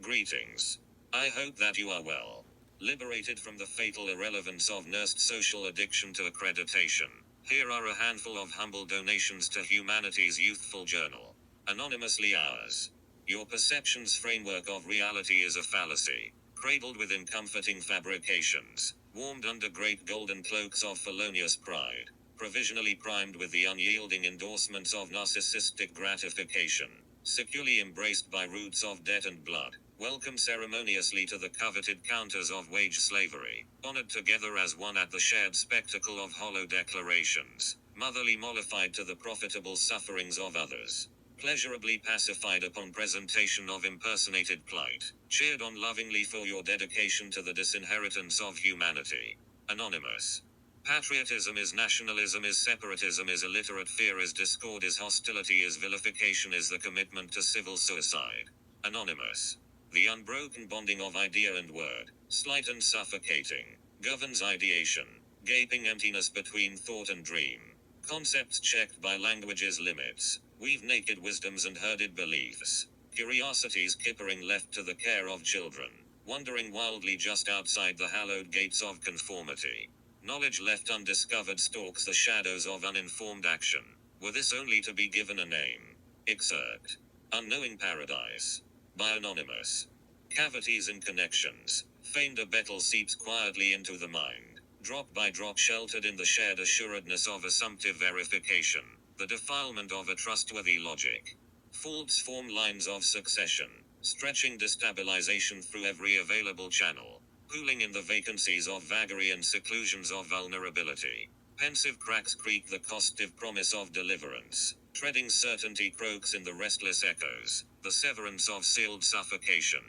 Greetings. I hope that you are well. Liberated from the fatal irrelevance of nursed social addiction to accreditation. Here are a handful of humble donations to humanity's youthful journal. Anonymously ours. Your perception's framework of reality is a fallacy, cradled within comforting fabrications, warmed under great golden cloaks of felonious pride, provisionally primed with the unyielding endorsements of narcissistic gratification, securely embraced by roots of debt and blood, welcome ceremoniously to the coveted counters of wage slavery, honored together as one at the shared spectacle of hollow declarations, motherly mollified to the profitable sufferings of others, pleasurably pacified upon presentation of impersonated plight, cheered on lovingly for your dedication to the disinheritance of humanity. Anonymous. Patriotism is nationalism, is separatism, is illiterate, fear is discord, is hostility, is vilification, is the commitment to civil suicide. Anonymous. The unbroken bonding of idea and word, slight and suffocating, governs ideation, gaping emptiness between thought and dream. Concepts checked by language's limits, weave naked wisdoms and herded beliefs. Curiosities kippering left to the care of children, wandering wildly just outside the hallowed gates of conformity. Knowledge left undiscovered stalks the shadows of uninformed action. Were this only to be given a name? Excerpt. Unknowing Paradise. By Anonymous. Cavities and connections. Feigned a battle seeps quietly into the mind. Drop by drop sheltered in the shared assuredness of assumptive verification. The defilement of a trustworthy logic. Faults form lines of succession, stretching destabilization through every available channel. Pooling in the vacancies of vagary and seclusions of vulnerability. Pensive cracks creak the costive promise of deliverance. Treading certainty croaks in the restless echoes. The severance of sealed suffocation.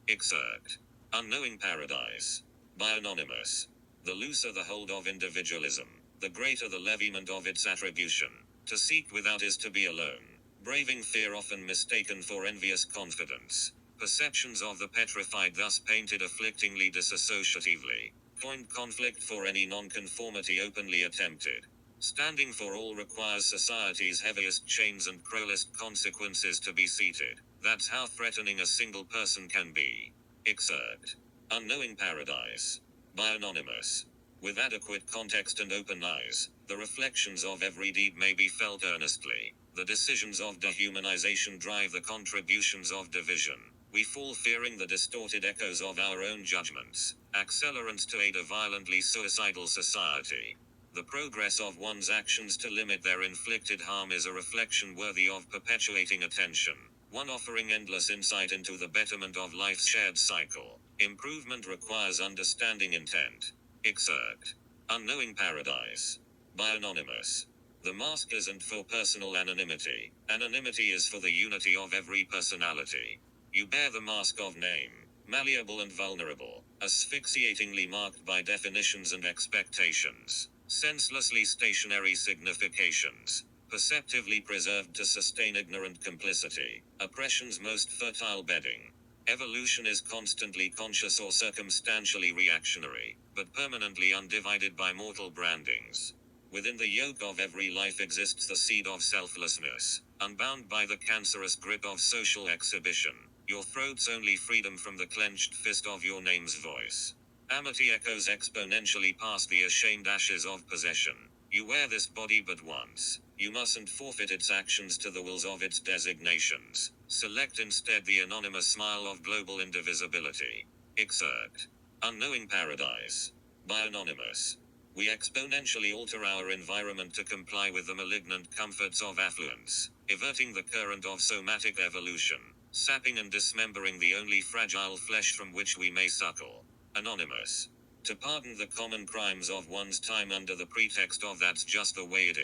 Excerpt. Unknowing Paradise. By Anonymous. The looser the hold of individualism, the greater the levyment of its attribution. To seek without is to be alone. Braving fear often mistaken for envious confidence. Perceptions of the petrified thus painted afflictingly disassociatively. Coined conflict for any nonconformity openly attempted. Standing for all requires society's heaviest chains and cruelest consequences to be seated. That's how threatening a single person can be. Excerpt. Unknowing Paradise. By Anonymous. With adequate context and open eyes, the reflections of every deed may be felt earnestly. The decisions of dehumanization drive the contributions of division. We fall fearing the distorted echoes of our own judgments, accelerants to aid a violently suicidal society. The progress of one's actions to limit their inflicted harm is a reflection worthy of perpetuating attention, one offering endless insight into the betterment of life's shared cycle. Improvement requires understanding intent. Excerpt. Unknowing Paradise. By Anonymous. The mask isn't for personal anonymity. Anonymity is for the unity of every personality. You bear the mask of name, malleable and vulnerable, asphyxiatingly marked by definitions and expectations, senselessly stationary significations, perceptively preserved to sustain ignorant complicity, oppression's most fertile bedding. Evolution is constantly conscious or circumstantially reactionary, but permanently undivided by mortal brandings. Within the yoke of every life exists the seed of selflessness, unbound by the cancerous grip of social exhibition. Your throat's only freedom from the clenched fist of your name's voice. Amity echoes exponentially past the ashamed ashes of possession. You wear this body but once. You mustn't forfeit its actions to the wills of its designations. Select instead the anonymous smile of global indivisibility. Excerpt. Unknowing Paradise. By Anonymous. We exponentially alter our environment to comply with the malignant comforts of affluence, everting the current of somatic evolution, sapping and dismembering the only fragile flesh from which we may suckle. Anonymous. To pardon the common crimes of one's time under the pretext of that's just the way it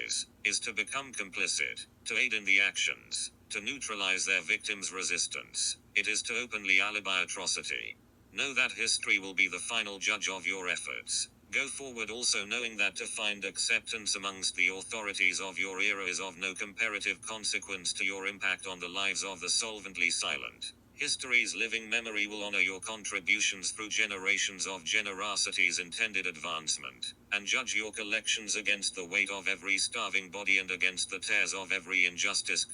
is to become complicit, to aid in the actions, to neutralize their victims' resistance. It is to openly alibi atrocity. Know that history will be the final judge of your efforts. Go forward also knowing that to find acceptance amongst the authorities of your era is of no comparative consequence to your impact on the lives of the solvently silent. History's living memory will honor your contributions through generations of generosity's intended advancement, and judge your collections against the weight of every starving body and against the tears of every injustice.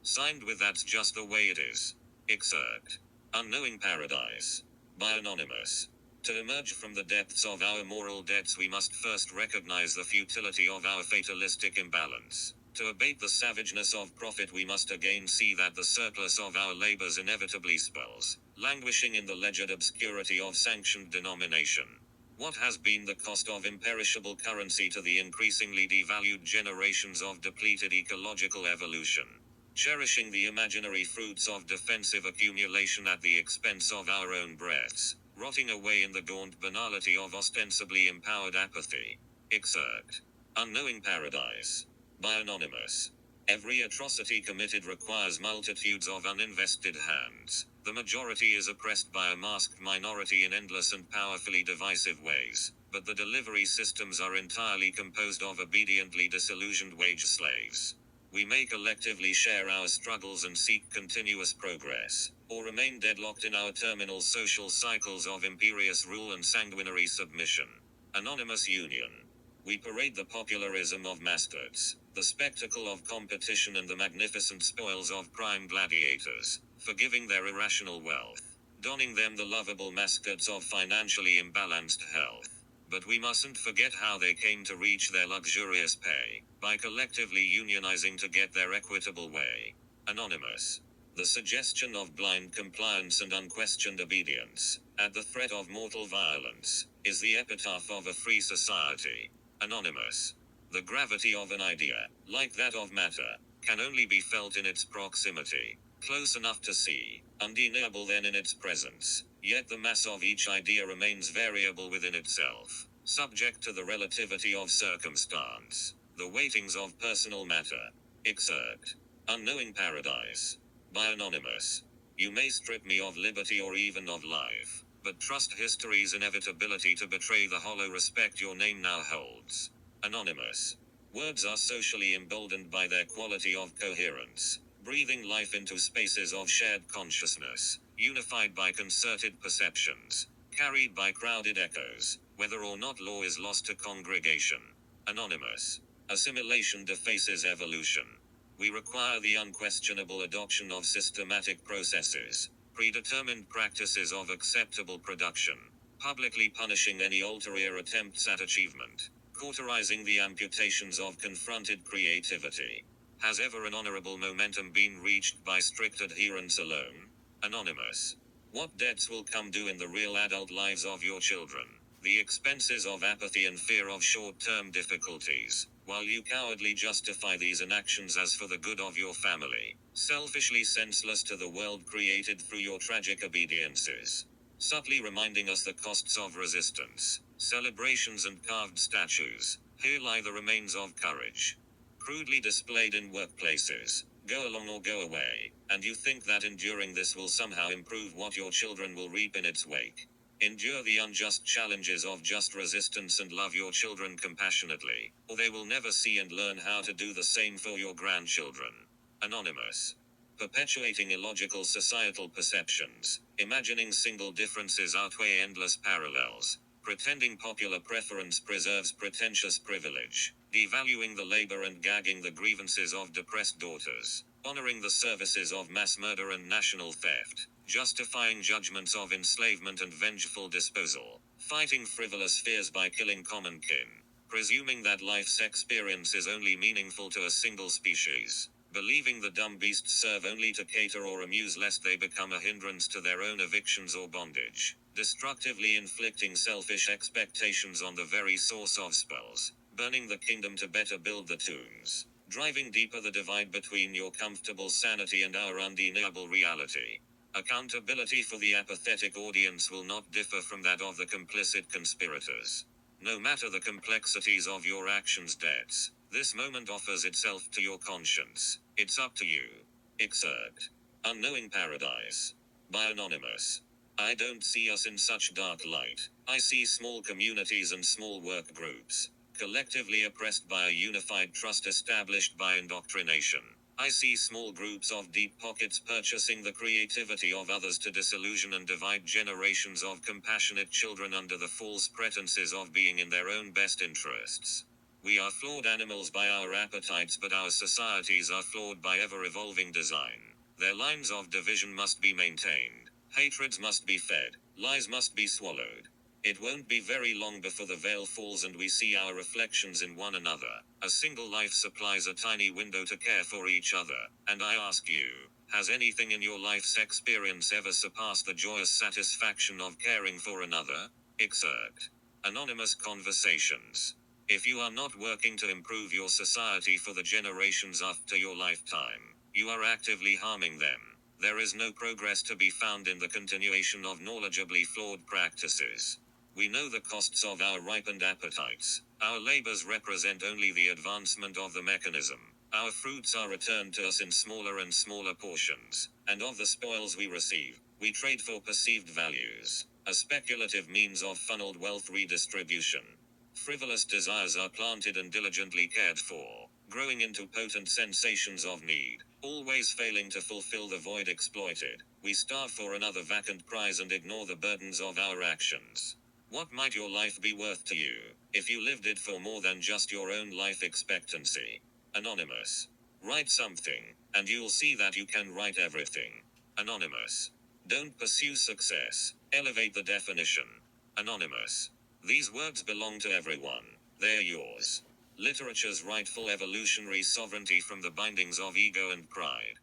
Signed with That's Just the Way It Is. Excerpt. Unknowing Paradise. By Anonymous. To emerge from the depths of our moral debts, we must first recognize the futility of our fatalistic imbalance. To abate the savageness of profit, we must again see that the surplus of our labors inevitably spells languishing in the legend obscurity of sanctioned denomination. What has been the cost of imperishable currency to the increasingly devalued generations of depleted ecological evolution? Cherishing the imaginary fruits of defensive accumulation at the expense of our own breaths, rotting away in the gaunt banality of ostensibly empowered apathy. Excerpt. Unknowing Paradise. By Anonymous. Every atrocity committed requires multitudes of uninvested hands. The majority is oppressed by a masked minority in endless and powerfully divisive ways, but the delivery systems are entirely composed of obediently disillusioned wage slaves. We may collectively share our struggles and seek continuous progress, or remain deadlocked in our terminal social cycles of imperious rule and sanguinary submission. Anonymous Union. We parade the popularism of mastards, the spectacle of competition and the magnificent spoils of prime gladiators, forgiving their irrational wealth, donning them the lovable mascots of financially imbalanced health. But we mustn't forget how they came to reach their luxurious pay, by collectively unionizing to get their equitable way. Anonymous. The suggestion of blind compliance and unquestioned obedience, at the threat of mortal violence, is the epitaph of a free society. Anonymous. The gravity of an idea, like that of matter, can only be felt in its proximity, close enough to see, undeniable then in its presence, yet the mass of each idea remains variable within itself, subject to the relativity of circumstance, the weightings of personal matter. Excerpt. Unknowing Paradise. By Anonymous. You may strip me of liberty or even of life, but trust history's inevitability to betray the hollow respect your name now holds. Anonymous. Words are socially emboldened by their quality of coherence, breathing life into spaces of shared consciousness, unified by concerted perceptions, carried by crowded echoes, whether or not law is lost to congregation. Anonymous. Assimilation defaces evolution. We require the unquestionable adoption of systematic processes, predetermined practices of acceptable production, publicly punishing any ulterior attempts at achievement, cauterizing the amputations of confronted creativity. Has ever an honorable momentum been reached by strict adherence alone? Anonymous. What debts will come due in the real adult lives of your children? The expenses of apathy and fear of short-term difficulties, while you cowardly justify these inactions as for the good of your family, selfishly senseless to the world created through your tragic obediences. Subtly reminding us the costs of resistance, celebrations and carved statues. Here lie the remains of courage, crudely displayed in workplaces. Go along or go away, and you think that enduring this will somehow improve what your children will reap in its wake. Endure the unjust challenges of just resistance and love your children compassionately, or they will never see and learn how to do the same for your grandchildren. Anonymous. Perpetuating illogical societal perceptions, imagining single differences outweigh endless parallels, pretending popular preference preserves pretentious privilege, devaluing the labor and gagging the grievances of depressed daughters, honoring the services of mass murder and national theft, justifying judgments of enslavement and vengeful disposal, fighting frivolous fears by killing common kin, presuming that life's experience is only meaningful to a single species, believing the dumb beasts serve only to cater or amuse lest they become a hindrance to their own evictions or bondage, destructively inflicting selfish expectations on the very source of spells, burning the kingdom to better build the tombs, driving deeper the divide between your comfortable sanity and our undeniable reality. Accountability for the apathetic audience will not differ from that of the complicit conspirators. No matter the complexities of your actions' debts, this moment offers itself to your conscience. It's up to you. Excerpt. Unknowing Paradise. By Anonymous. I don't see us in such dark light. I see small communities and small work groups, collectively oppressed by a unified trust established by indoctrination. I see small groups of deep pockets purchasing the creativity of others to disillusion and divide generations of compassionate children under the false pretenses of being in their own best interests. We are flawed animals by our appetites, but our societies are flawed by ever-evolving design. Their lines of division must be maintained, Hatreds must be fed, lies must be swallowed. It won't be very long before the veil falls and we see our reflections in one another. A single life supplies a tiny window to care for each other, and I ask you, has anything in your life's experience ever surpassed the joyous satisfaction of caring for another? Excerpt. Anonymous Conversations. If you are not working to improve your society for the generations after your lifetime, you are actively harming them. There is no progress to be found in the continuation of knowledgeably flawed practices. We know the costs of our ripened appetites. Our labors represent only the advancement of the mechanism. Our fruits are returned to us in smaller and smaller portions, and of the spoils we receive, we trade for perceived values, a speculative means of funneled wealth redistribution. Frivolous desires are planted and diligently cared for, growing into potent sensations of need, always failing to fulfill the void exploited. We starve for another vacant prize and ignore the burdens of our actions. What might your life be worth to you, if you lived it for more than just your own life expectancy? Anonymous. Write something, and you'll see that you can write everything. Anonymous. Don't pursue success, elevate the definition. Anonymous. These words belong to everyone. They're yours. Literature's rightful evolutionary sovereignty from the bindings of ego and pride.